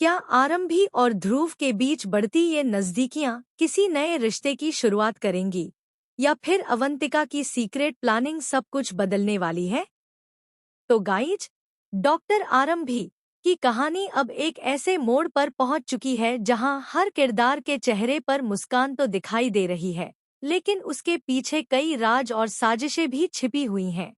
क्या आरंभी और ध्रुव के बीच बढ़ती ये नज़दीकियां किसी नए रिश्ते की शुरुआत करेंगी, या फिर अवंतिका की सीक्रेट प्लानिंग सब कुछ बदलने वाली है? तो गाइज, डॉक्टर आरंभी की कहानी अब एक ऐसे मोड़ पर पहुंच चुकी है जहां हर किरदार के चेहरे पर मुस्कान तो दिखाई दे रही है, लेकिन उसके पीछे कई राज और साजिशें भी छिपी हुई हैं।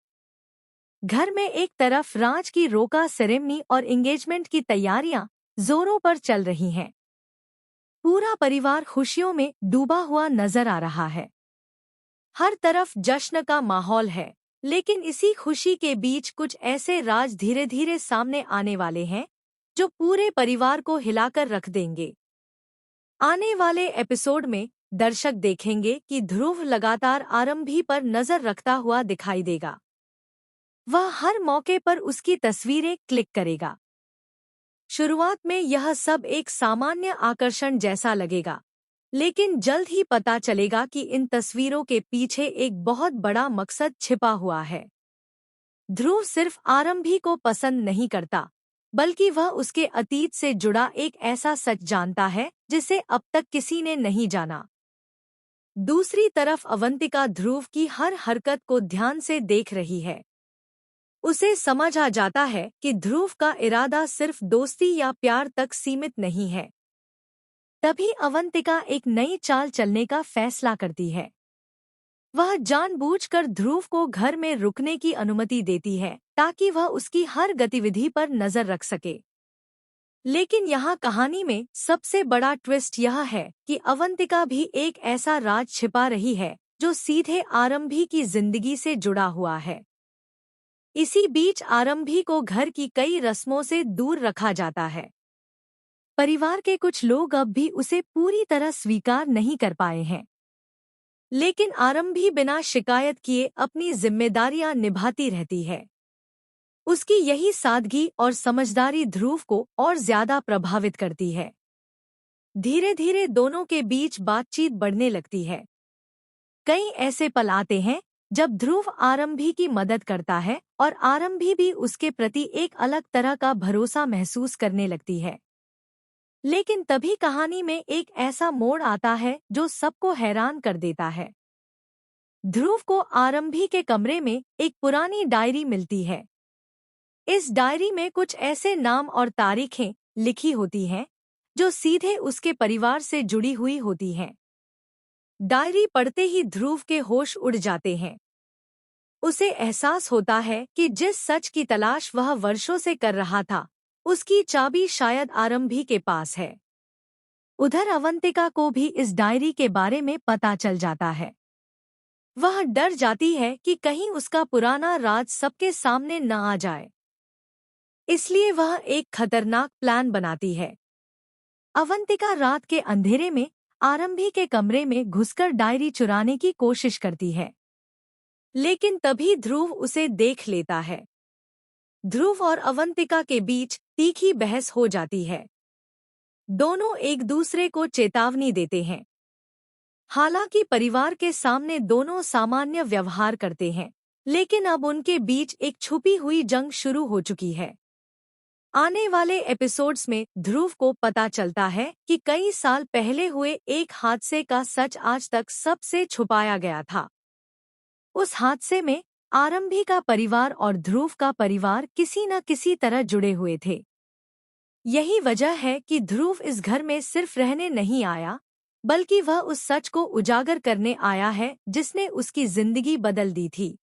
घर में एक तरफ राज की रोका सेरेमनी और एंगेजमेंट की तैयारियां जोरों पर चल रही हैं। पूरा परिवार खुशियों में डूबा हुआ नजर आ रहा है। हर तरफ जश्न का माहौल है, लेकिन इसी खुशी के बीच कुछ ऐसे राज धीरे धीरे सामने आने वाले हैं जो पूरे परिवार को हिलाकर रख देंगे। आने वाले एपिसोड में दर्शक देखेंगे कि ध्रुव लगातार आरंभी पर नजर रखता हुआ दिखाई देगा। वह हर मौके पर उसकी तस्वीरें क्लिक करेगा। शुरुआत में यह सब एक सामान्य आकर्षण जैसा लगेगा, लेकिन जल्द ही पता चलेगा कि इन तस्वीरों के पीछे एक बहुत बड़ा मकसद छिपा हुआ है। ध्रुव सिर्फ आरंभी को पसंद नहीं करता, बल्कि वह उसके अतीत से जुड़ा एक ऐसा सच जानता है जिसे अब तक किसी ने नहीं जाना। दूसरी तरफ अवंतिका ध्रुव की हर हरकत को ध्यान से देख रही है। उसे समझ आ जाता है कि ध्रुव का इरादा सिर्फ दोस्ती या प्यार तक सीमित नहीं है। तभी अवंतिका एक नई चाल चलने का फैसला करती है। वह जानबूझकर ध्रुव को घर में रुकने की अनुमति देती है ताकि वह उसकी हर गतिविधि पर नजर रख सके। लेकिन यहाँ कहानी में सबसे बड़ा ट्विस्ट यह है कि अवंतिका भी एक ऐसा राज छिपा रही है जो सीधे आरंभी की जिंदगी से जुड़ा हुआ है। इसी बीच आरंभी को घर की कई रस्मों से दूर रखा जाता है। परिवार के कुछ लोग अब भी उसे पूरी तरह स्वीकार नहीं कर पाए हैं, लेकिन आरंभी बिना शिकायत किए अपनी जिम्मेदारियां निभाती रहती है। उसकी यही सादगी और समझदारी ध्रुव को और ज्यादा प्रभावित करती है। धीरे धीरे दोनों के बीच बातचीत बढ़ने लगती है। कई ऐसे पल आते हैं जब ध्रुव आरंभी की मदद करता है और आरंभी भी उसके प्रति एक अलग तरह का भरोसा महसूस करने लगती है। लेकिन तभी कहानी में एक ऐसा मोड़ आता है जो सबको हैरान कर देता है। ध्रुव को आरंभी के कमरे में एक पुरानी डायरी मिलती है। इस डायरी में कुछ ऐसे नाम और तारीखें लिखी होती हैं जो सीधे उसके परिवार से जुड़ी हुई होती हैं। डायरी पढ़ते ही ध्रुव के होश उड़ जाते हैं। उसे एहसास होता है कि जिस सच की तलाश वह वर्षों से कर रहा था, उसकी चाबी शायद आरंभी के पास है। उधर अवंतिका को भी इस डायरी के बारे में पता चल जाता है। वह डर जाती है कि कहीं उसका पुराना राज सबके सामने न आ जाए। इसलिए वह एक खतरनाक प्लान बनाती है। अवंतिका रात के अंधेरे में आरंभी के कमरे में घुसकर डायरी चुराने की कोशिश करती है, लेकिन तभी ध्रुव उसे देख लेता है। ध्रुव और अवंतिका के बीच तीखी बहस हो जाती है। दोनों एक दूसरे को चेतावनी देते हैं। हालांकि परिवार के सामने दोनों सामान्य व्यवहार करते हैं, लेकिन अब उनके बीच एक छुपी हुई जंग शुरू हो चुकी है। आने वाले एपिसोड्स में ध्रुव को पता चलता है कि कई साल पहले हुए एक हादसे का सच आज तक सबसे छुपाया गया था। उस हादसे में आरंभी का परिवार और ध्रुव का परिवार किसी न किसी तरह जुड़े हुए थे। यही वजह है कि ध्रुव इस घर में सिर्फ रहने नहीं आया, बल्कि वह उस सच को उजागर करने आया है जिसने उसकी जिंदगी बदल दी थी।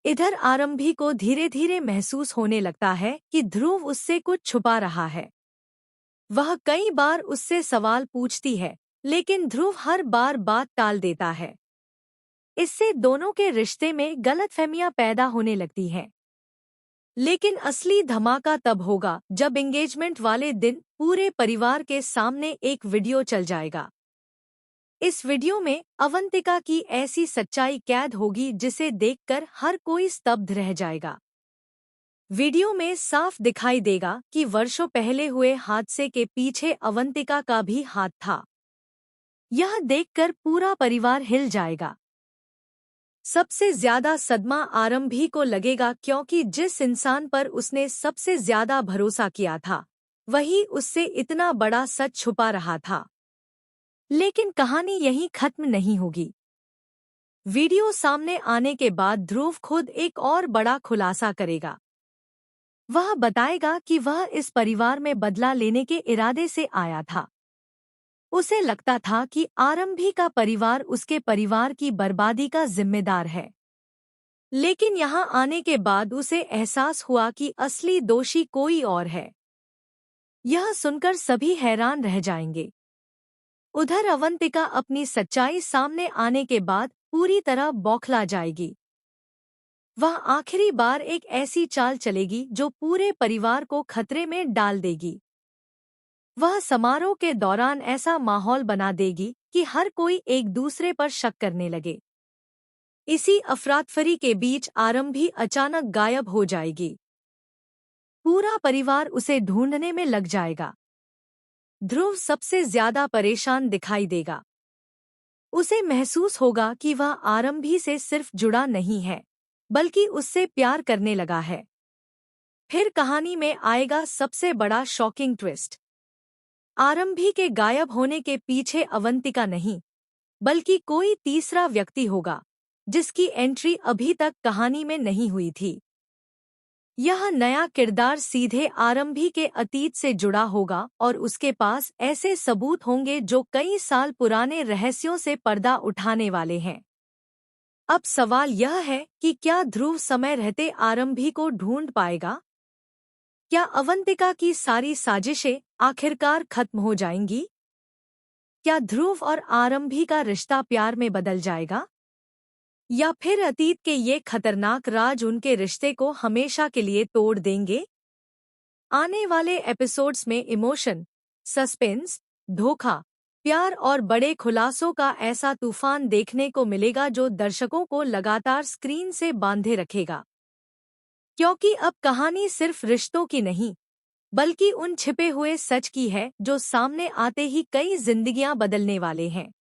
इधर आरंभी को धीरे धीरे महसूस होने लगता है कि ध्रुव उससे कुछ छुपा रहा है। वह कई बार उससे सवाल पूछती है, लेकिन ध्रुव हर बार बात टाल देता है। इससे दोनों के रिश्ते में गलतफहमियां पैदा होने लगती हैं। लेकिन असली धमाका तब होगा जब एंगेजमेंट वाले दिन पूरे परिवार के सामने एक वीडियो चल जाएगा। इस वीडियो में अवंतिका की ऐसी सच्चाई कैद होगी जिसे देखकर हर कोई स्तब्ध रह जाएगा। वीडियो में साफ दिखाई देगा कि वर्षों पहले हुए हादसे के पीछे अवंतिका का भी हाथ था। यह देखकर पूरा परिवार हिल जाएगा। सबसे ज्यादा सदमा आरंभी को लगेगा, क्योंकि जिस इंसान पर उसने सबसे ज्यादा भरोसा किया था, वही उससे इतना बड़ा सच छुपा रहा था। लेकिन कहानी यहीं खत्म नहीं होगी। वीडियो सामने आने के बाद ध्रुव खुद एक और बड़ा खुलासा करेगा। वह बताएगा कि वह इस परिवार में बदला लेने के इरादे से आया था। उसे लगता था कि आरंभी का परिवार उसके परिवार की बर्बादी का जिम्मेदार है। लेकिन यहाँ आने के बाद उसे एहसास हुआ कि असली दोषी कोई और है। यह सुनकर सभी हैरान रह जाएंगे। उधर अवंतिका अपनी सच्चाई सामने आने के बाद पूरी तरह बौखला जाएगी। वह आखिरी बार एक ऐसी चाल चलेगी जो पूरे परिवार को खतरे में डाल देगी। वह समारोह के दौरान ऐसा माहौल बना देगी कि हर कोई एक दूसरे पर शक करने लगे। इसी अफरातफरी के बीच आरंभी अचानक गायब हो जाएगी। पूरा परिवार उसे ढूंढने में लग जाएगा। ध्रुव सबसे ज्यादा परेशान दिखाई देगा। उसे महसूस होगा कि वह आरंभी से सिर्फ जुड़ा नहीं है, बल्कि उससे प्यार करने लगा है। फिर कहानी में आएगा सबसे बड़ा शॉकिंग ट्विस्ट। आरंभी के गायब होने के पीछे अवंतिका नहीं, बल्कि कोई तीसरा व्यक्ति होगा, जिसकी एंट्री अभी तक कहानी में नहीं हुई थी। यह नया किरदार सीधे आरंभी के अतीत से जुड़ा होगा और उसके पास ऐसे सबूत होंगे जो कई साल पुराने रहस्यों से पर्दा उठाने वाले हैं। अब सवाल यह है कि क्या ध्रुव समय रहते आरंभी को ढूंढ पाएगा? क्या अवंतिका की सारी साजिशें आखिरकार खत्म हो जाएंगी? क्या ध्रुव और आरंभी का रिश्ता प्यार में बदल जाएगा? या फिर अतीत के ये खतरनाक राज उनके रिश्ते को हमेशा के लिए तोड़ देंगे? आने वाले एपिसोड्स में इमोशन, सस्पेंस, धोखा, प्यार और बड़े खुलासों का ऐसा तूफान देखने को मिलेगा जो दर्शकों को लगातार स्क्रीन से बांधे रखेगा। क्योंकि अब कहानी सिर्फ रिश्तों की नहीं, बल्कि उन छिपे हुए सच की है जो सामने आते ही कई जिंदगियां बदलने वाले हैं।